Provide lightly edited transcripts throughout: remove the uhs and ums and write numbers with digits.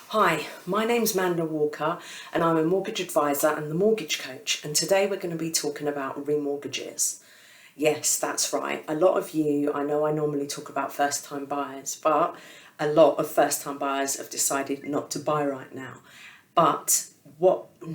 Hi, my name's Manda Walker and I'm a mortgage advisor and the mortgage coach, and today we're going to be talking about remortgages. Yes, that's right. A lot of you, I know I normally talk about first time buyers, but a lot of first time buyers have decided not to buy right now. But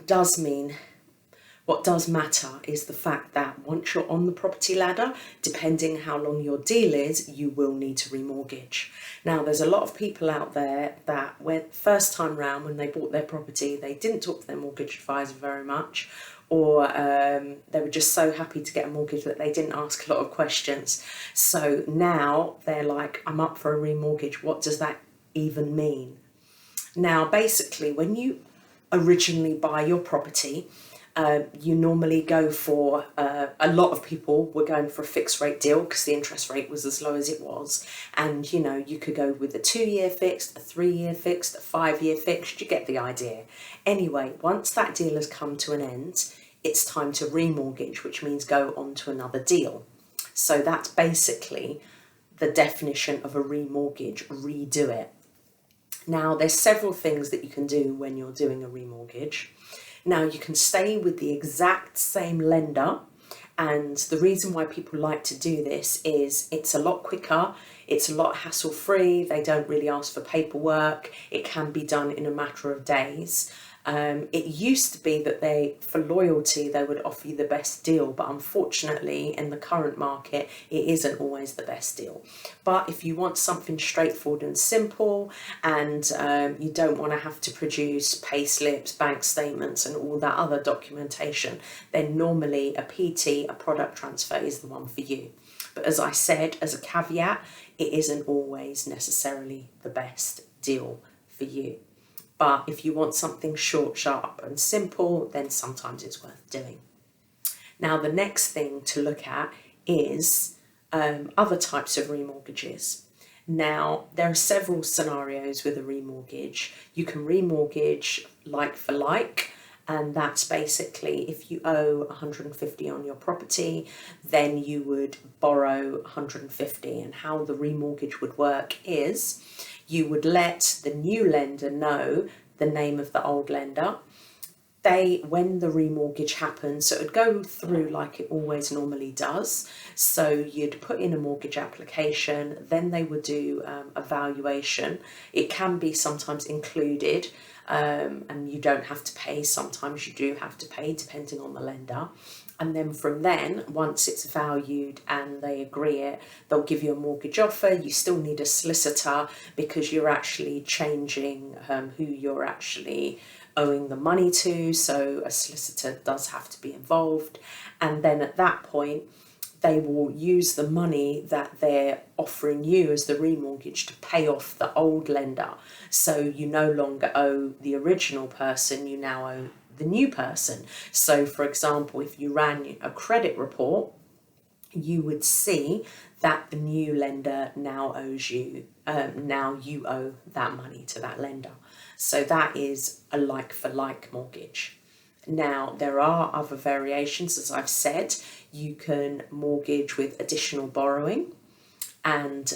does mean what does matter is the fact that once you're on the property ladder, depending how long your deal is, you will need to remortgage. Now, there's a lot of people out there that went first time round when they bought their property, they didn't talk to their mortgage advisor very much, or they were just so happy to get a mortgage that they didn't ask a lot of questions. So now they're like, I'm up for a remortgage. What does that even mean? Now, basically, when you originally buy your property, you normally go for, a lot of people were going for a fixed rate deal because the interest rate was as low as it was. And, you know, you could go with a 2-year fixed, a 3-year fixed, a 5-year fixed, you get the idea. Anyway, once that deal has come to an end, it's time to remortgage, which means go on to another deal. So that's basically the definition of a remortgage, redo it. Now, there's several things that you can do when you're doing a remortgage. Now, you can stay with the exact same lender, and the reason why people like to do this is it's a lot quicker, it's a lot hassle-free, they don't really ask for paperwork, it can be done in a matter of days. It used to be that for loyalty, they would offer you the best deal, but unfortunately, in the current market, it isn't always the best deal. But if you want something straightforward and simple, and you don't want to have to produce pay slips, bank statements, and all that other documentation, then normally a PT, a product transfer, is the one for you. But as I said, as a caveat, it isn't always necessarily the best deal for you. But if you want something short, sharp and simple, then sometimes it's worth doing. Now, the next thing to look at is other types of remortgages. Now, there are several scenarios with a remortgage. You can remortgage like for like, and that's basically if you owe 150 on your property, then you would borrow 150. And how the remortgage would work is you would let the new lender know the name of the old lender. When the remortgage happens, so it would go through like it always normally does. So you'd put in a mortgage application, then they would do a valuation. It can be sometimes included, and you don't have to pay. Sometimes you do have to pay, depending on the lender. And then from then, once it's valued and they agree it, they'll give you a mortgage offer. You still need a solicitor because you're actually changing who you're actually owing the money to. So a solicitor does have to be involved. And then at that point, they will use the money that they're offering you as the remortgage to pay off the old lender. So you no longer owe the original person, you now owe the new person. So for example, if you ran a credit report, you would see that the new lender now owes you, now you owe that money to that lender. So that is a like for like mortgage. Now, there are other variations, as I've said. You can mortgage with additional borrowing, and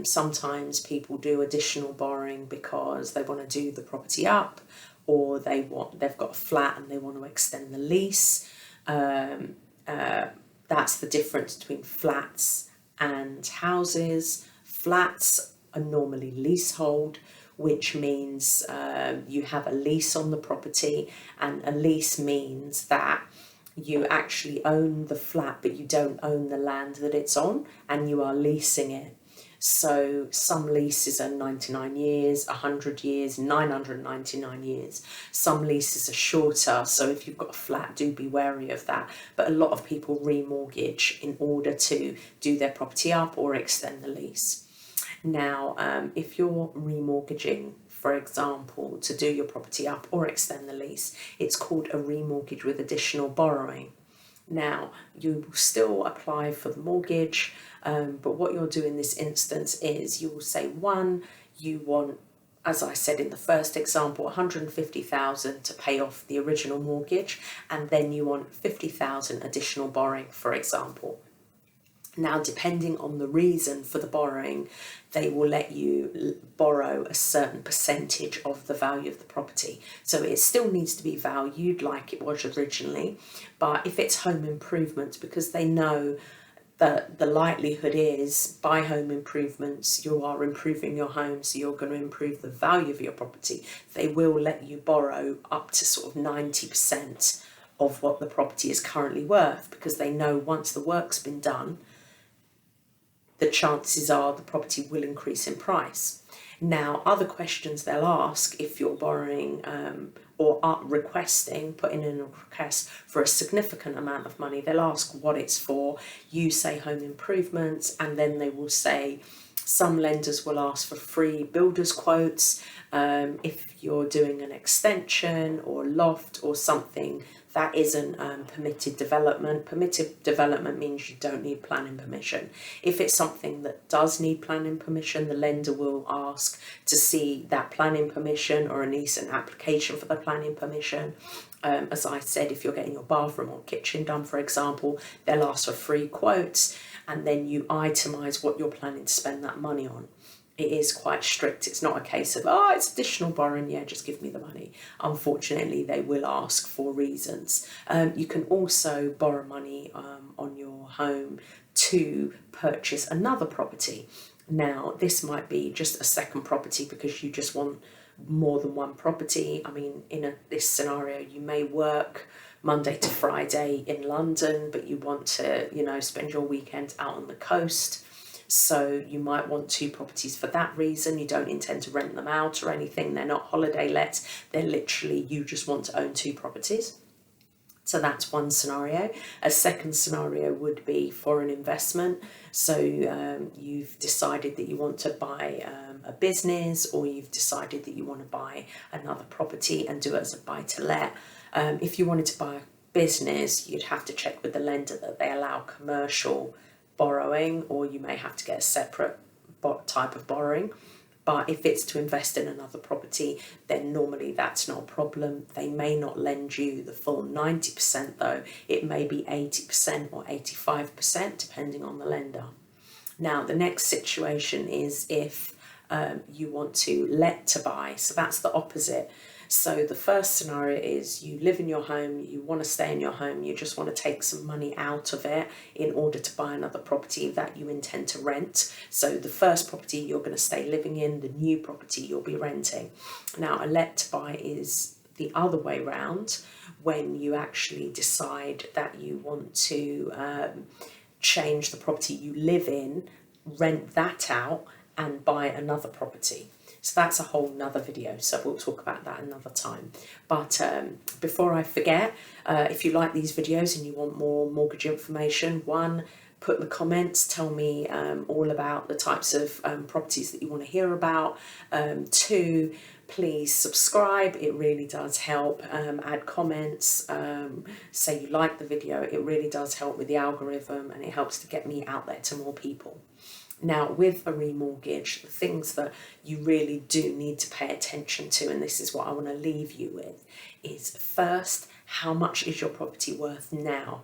sometimes people do additional borrowing because they want to do the property up, or they've got a flat and they want to extend the lease. That's the difference between flats and houses. Flats are normally leasehold, which means you have a lease on the property, and a lease means that you actually own the flat but you don't own the land that it's on, and you are leasing it. So some leases are 99 years, 100 years, 999 years. Some leases are shorter, so if you've got a flat, do be wary of that. But a lot of people remortgage in order to do their property up or extend the lease. Now, if you're remortgaging, for example, to do your property up or extend the lease, it's called a remortgage with additional borrowing. Now, you will still apply for the mortgage, but what you'll do in this instance is you will say, one, you want, as I said in the first example, 150,000 to pay off the original mortgage, and then you want 50,000 additional borrowing, for example. Now, depending on the reason for the borrowing, they will let you borrow a certain percentage of the value of the property. So it still needs to be valued like it was originally, but if it's home improvements, because they know that the likelihood is by home improvements, you are improving your home, so you're going to improve the value of your property, they will let you borrow up to sort of 90% of what the property is currently worth, because they know once the work's been done, the chances are the property will increase in price. Now, other questions they'll ask if you're borrowing or are requesting, putting in a request for a significant amount of money, they'll ask what it's for. You say home improvements, and then they will say, some lenders will ask for free builder's quotes. If you're doing an extension or loft or something that isn't permitted development. Permitted development means you don't need planning permission. If it's something that does need planning permission, the lender will ask to see that planning permission, or at least an application for the planning permission. As I said, if you're getting your bathroom or kitchen done, for example, they'll ask for free quotes, and then you itemise what you're planning to spend that money on. It is quite strict. It's not a case of, oh, it's additional borrowing, yeah, just give me the money. Unfortunately, they will ask for reasons. You can also borrow money on your home to purchase another property. Now, this might be just a second property because you just want more than one property. I mean, in this scenario, you may work Monday to Friday in London, but you want to, spend your weekend out on the coast. So you might want two properties for that reason. You don't intend to rent them out or anything. They're not holiday lets. They're literally, you just want to own two properties. So that's one scenario. A second scenario would be for an investment. So you've decided that you want to buy a business, or you've decided that you want to buy another property and do it as a buy-to-let. If you wanted to buy a business, you'd have to check with the lender that they allow commercial borrowing, or you may have to get a separate type of borrowing. But if it's to invest in another property, then normally that's not a problem. They may not lend you the full 90% though. It may be 80% or 85% depending on the lender. Now, the next situation is if you want to let to buy. So that's the opposite. So the first scenario is you live in your home, you want to stay in your home, you just want to take some money out of it in order to buy another property that you intend to rent. So the first property you're going to stay living in, the new property you'll be renting. Now, a let to buy is the other way round, when you actually decide that you want to change the property you live in, rent that out and buy another property. So that's a whole nother video, so we'll talk about that another time. But before I forget, if you like these videos and you want more mortgage information, one, put in the comments, tell me all about the types of properties that you want to hear about. Two, please subscribe, it really does help. Add comments, say you like the video, it really does help with the algorithm, and it helps to get me out there to more people. Now, with a remortgage, the things that you really do need to pay attention to, and this is what I want to leave you with, is first, how much is your property worth now?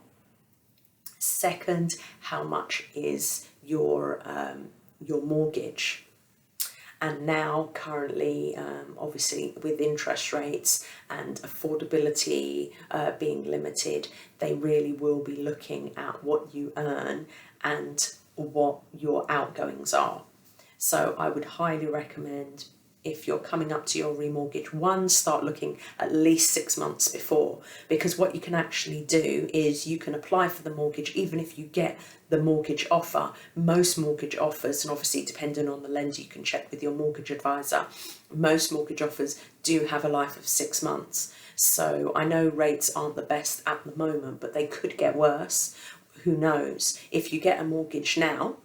Second, how much is your mortgage? And now, currently, obviously, with interest rates and affordability being limited, they really will be looking at what you earn and what your outgoings are. So I would highly recommend, if you're coming up to your remortgage, one, start looking at least 6 months before, because what you can actually do is you can apply for the mortgage even if you get the mortgage offer. Most mortgage offers, and obviously depending on the lender, you can check with your mortgage advisor, most mortgage offers do have a life of 6 months. So I know rates aren't the best at the moment, but they could get worse. Who knows? If you get a mortgage now,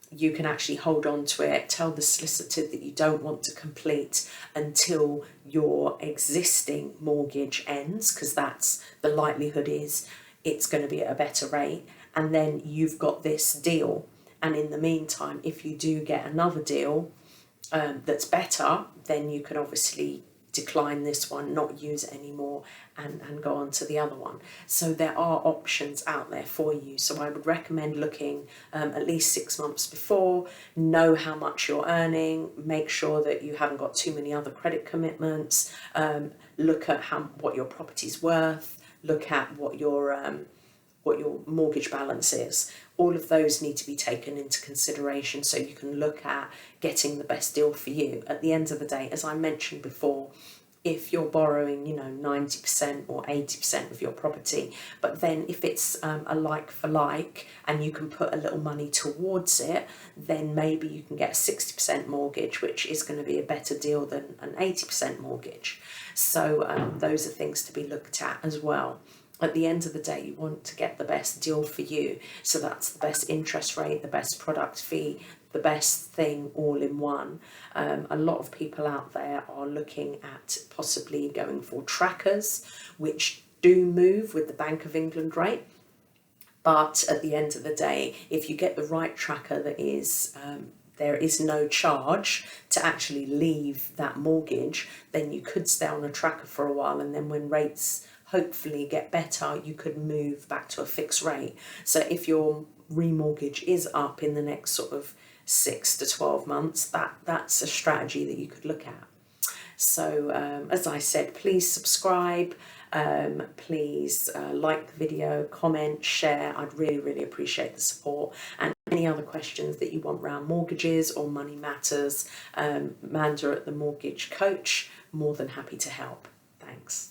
you can actually hold on to it, tell the solicitor that you don't want to complete until your existing mortgage ends, because that's the likelihood is it's going to be at a better rate, and then you've got this deal. And in the meantime, if you do get another deal that's better, then you can obviously decline this one, not use it anymore, and go on to the other one. So there are options out there for you. So I would recommend looking at least 6 months before, know how much you're earning, make sure that you haven't got too many other credit commitments, look at what your property's worth, look at what your mortgage balance is. All of those need to be taken into consideration so you can look at getting the best deal for you. At the end of the day, as I mentioned before, if you're borrowing, 90% or 80% of your property, but then if it's a like for like and you can put a little money towards it, then maybe you can get a 60% mortgage, which is going to be a better deal than an 80% mortgage. So those are things to be looked at as well. At the end of the day, you want to get the best deal for you. So that's the best interest rate, the best product fee, the best thing all in one. A lot of people out there are looking at possibly going for trackers, which do move with the Bank of England rate. But at the end of the day, if you get the right tracker that is there is no charge to actually leave that mortgage, then you could stay on a tracker for a while, and then when rates hopefully get better, you could move back to a fixed rate. So if your remortgage is up in the next sort of 6 to 12 months, that's a strategy that you could look at. So as I said, please subscribe, please like the video, comment, share. I'd really appreciate the support. And any other questions that you want around mortgages or money matters, Manda at the Mortgage Coach, more than happy to help. Thanks.